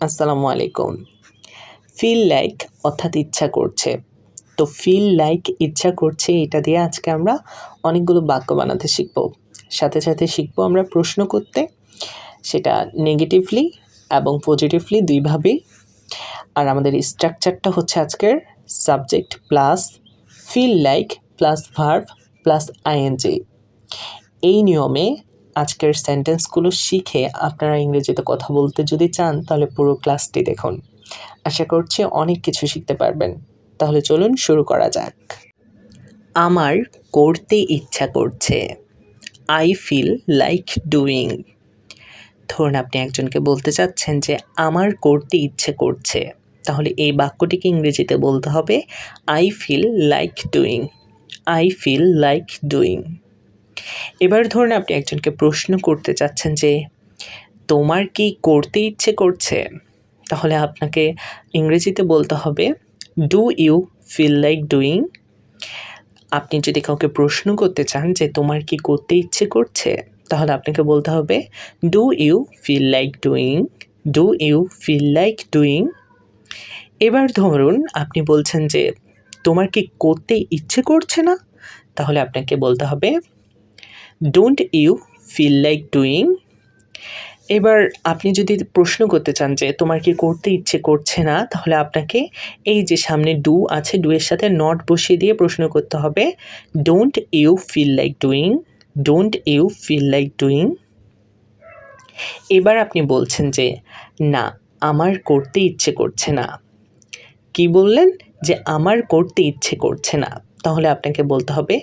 আসসালামু আলাইকুম। Feel like অর্থাৎ ইচ্ছা করছে। তো ফিল লাইক ইচ্ছা করছে এটা দিয়ে আজকে আমরা অনেকগুলো বাক্য বানাতে শিখব। সাথে, সাথে শিখব আমরা প্রশ্ন করতে, সেটা নেগেটিভলি এবং পজিটিভলি ২ ভাবেই। আর আমাদের স্ট্রাকচারটা হচ্ছে আজকের subject plus feel like plus verb plus ING. এই নিয়মে আজকের সেন্টেন্সগুলো শিখে আপনারা ইংরেজিতে কথা বলতে যদি চান তাহলে পুরো ক্লাসটি দেখুন। আশা করছি অনেক কিছু শিখতে পারবেন। তাহলে চলুন শুরু করা যাক। আমার করতে ইচ্ছা করছে। I feel like doing. ধরুন আপনি একজনকে বলতে চাচ্ছেন যে আমার করতে ইচ্ছে করছে, তাহলে এই বাক্যটিকে ইংরেজিতে বলতে হবে I feel like doing. I feel like doing. এবার ধরুন আপনি একজনকে প্রশ্ন করতে চাচ্ছেন যে তোমার কি করতে ইচ্ছে করছে, তাহলে আপনাকে ইংরেজিতে বলতে হবে do you feel like doing. আপনি যদি কাউকে প্রশ্ন করতে চান যে তোমার কি করতে ইচ্ছে করছে, তাহলে আপনাকে বলতে হবে do you feel like doing. Do you feel like doing. এবার ধরুন আপনি বলছেন যে তোমার কি করতে ইচ্ছে করছে না, তাহলে আপনাকে বলতে হবে don't you feel like doing. এবার আপনি যদি প্রশ্ন করতে চান যে তোমার কি করতে ইচ্ছে করছে না, তাহলে আপনাকে এই যে সামনে ডু আছে, ডু এর সাথে নট বসিয়ে দিয়ে প্রশ্ন করতে হবে don't you feel like doing. Don't you feel like doing. এবার আপনি বলছেন যে না, আমার করতে ইচ্ছে করছে না। কি বললেন? যে আমার করতে ইচ্ছে করছে না, তাহলে আপনাকে বলতে হবে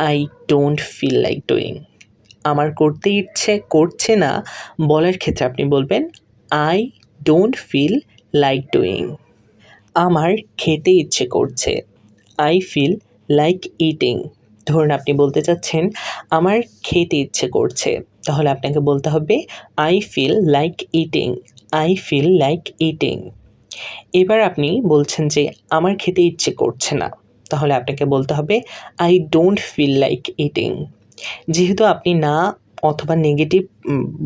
I don't feel like doing. আমার করতে ইচ্ছে করছে না বলার ক্ষেত্রে আপনি বলবেন I don't feel like doing. আমার খেতে ইচ্ছে করছে। I feel like eating. ধরুন আপনি বলতে চাচ্ছেন আমার খেতে ইচ্ছে করছে, তাহলে আপনাকে বলতে হবে I feel like eating. I feel like eating. এবার আপনি বলছেন যে আমার খেতে ইচ্ছে করছে না, তাহলে আপনাকে বলতে হবে I don't feel like eating. যেহেতু আপনি না অথবা নেগেটিভ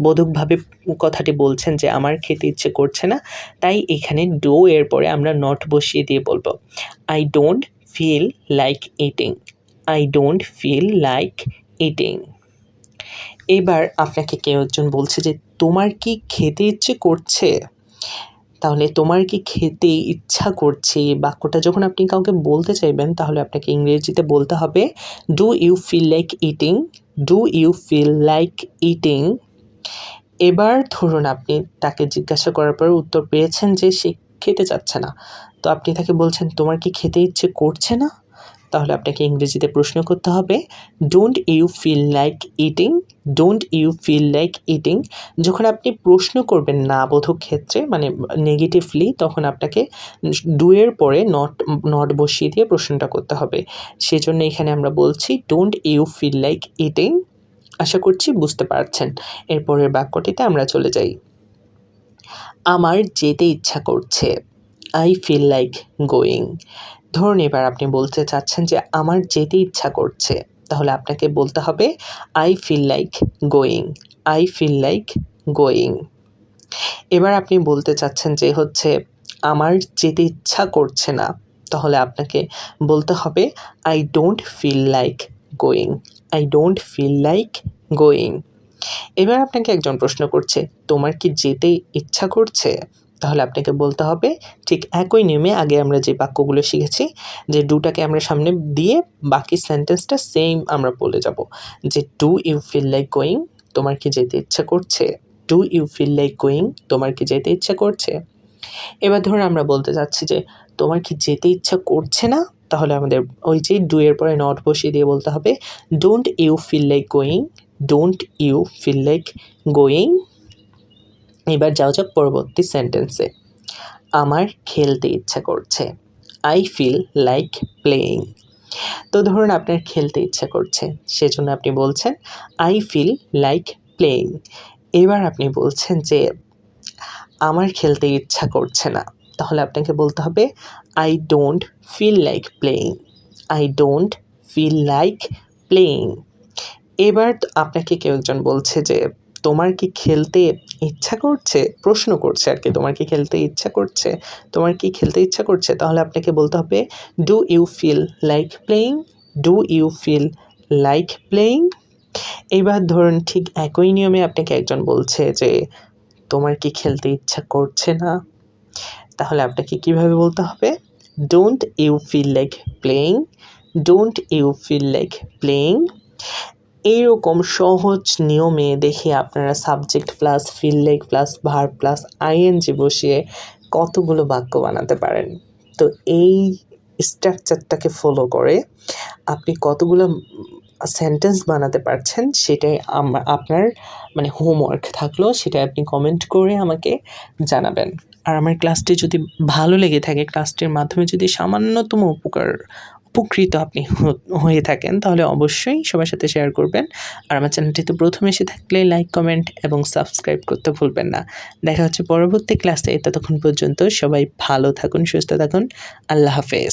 বোধকভাবে কথাটি বলছেন যে আমার খেতে ইচ্ছে করছে না, তাই এখানে ডো এর পরে আমরা নট বসিয়ে দিয়ে বলবো I don't feel like eating. I don't feel like eating. এবার আপনাকে কেউ একজন বলছে যে তোমার কি খেতে ইচ্ছে করছে, তাহলে তোমার কি খেতে ইচ্ছা করছে বাক্যটা যখন আপনি কাউকে বলতে চাইবেন, তাহলে আপনাকে ইংরেজিতে বলতে হবে do you feel like eating. Do you feel like eating. এবার ধরুন আপনি তাকে জিজ্ঞাসা করার পর উত্তর পেয়েছেন যে সে খেতে চাচ্ছে না, তো আপনি তাকে বলছেন তোমার কি খেতে ইচ্ছে করছে না, তাহলে আপনাকে ইংরেজিতে প্রশ্ন করতে হবে don't you feel like eating. Don't you feel like eating. যখন আপনি প্রশ্ন করবেন না বোধক ক্ষেত্রে মানে নেগেটিভলি, তখন আপনাকে ডু এর পরে নট বসিয়ে দিয়ে প্রশ্নটা করতে হবে। সেজন্য এখানে আমরা বলছি don't you feel like eating. আশা করছি বুঝতে পারছেন। এরপরের বাক্যটিতে আমরা চলে যাই। আমার যেতে ইচ্ছা করছে। I feel like going. ধরুন এবার আপনি বলতে চাচ্ছেন যে আমার যেতে ইচ্ছা করছে, তাহলে আপনাকে বলতে হবে I feel like going. I feel like going. এবার আপনি বলতে চাচ্ছেন যে আমার যেতে ইচ্ছা করছে না, তাহলে আপনাকে বলতে হবে I don't feel like going. I don't feel like going. এবার আপনাকে একজন প্রশ্ন করছে তোমার কি যেতে ইচ্ছা করছে, তাহলে আপনাকে বলতে হবে ঠিক একই নিয়মে আগে আমরা যে বাক্যগুলো শিখেছি, যে ডুটাকে আমরা সামনে দিয়ে বাকি সেন্টেন্সটা সেম আমরা বলে যাব যে do you feel like going. তোমার কি যেতে ইচ্ছা করছে। Do you feel like going. তোমার কি যেতে ইচ্ছা করছে। এবার ধরুন আমরা বলতে চাচ্ছি যে তোমার কি যেতে ইচ্ছা করছে না, তাহলে আমাদের ওই যে ডু এর পরে নট বসিয়ে দিয়ে বলতে হবে don't you feel like going. Don't you feel like going. এবার যাওয়া যাক পরবর্তী সেন্টেন্সে। আমার খেলতে ইচ্ছা করছে। I feel like playing. তো ধরুন আপনার খেলতে ইচ্ছা করছে, সেজন্য আপনি বলছেন আই ফিল লাইক প্লেয়িং। এবার আপনি বলছেন যে আমার খেলতে ইচ্ছা করছে না, তাহলে আপনাকে বলতে হবে I don't feel like playing. I don't feel like playing. এবার আপনাকে কেউ একজন বলছে যে তোমার কি খেলতে ইচ্ছা করছে? প্রশ্ন করছে আর কি, তোমার কি খেলতে ইচ্ছা করছে? তোমার কি খেলতে ইচ্ছা করছে? তাহলে আপনাকে বলতে হবে do you feel like playing? Do you feel like playing? এইবার ধরুন ঠিক একই নিয়মে আপনাকে একজন বলছে যে তোমার কি খেলতে ইচ্ছা করছে না? তাহলে আপনাকে কীভাবে বলতে হবে? Don't you feel like playing? Don't you feel like playing? এইরকম সহজ নিয়মে দেখে আপনারা subject plus feel like plus verb plus ING বসিয়ে কতগুলো বাক্য বানাতে পারেন। তো এই স্ট্রাকচারটাকে ফলো করে আপনি কতগুলো সেন্টেন্স বানাতে পারছেন সেটাই আপনার মানে হোমওয়ার্ক থাকলো, সেটাই আপনি কমেন্ট করে আমাকে জানাবেন। আর আমার ক্লাসটি যদি ভালো লেগে থাকে, ক্লাসটির মাধ্যমে যদি সামান্যতম উপকৃত আপনি হয়ে থাকেন, তাহলে অবশ্যই সবার সাথে শেয়ার করবেন। আর আমার চ্যানেলটিতে প্রথম এসে থাকলে লাইক, কমেন্ট এবং সাবস্ক্রাইব করতে ভুলবেন না। দেখা হচ্ছে পরবর্তী ক্লাসে। ততক্ষণ পর্যন্ত সবাই ভালো থাকুন, সুস্থ থাকুন। আল্লাহ হাফেজ।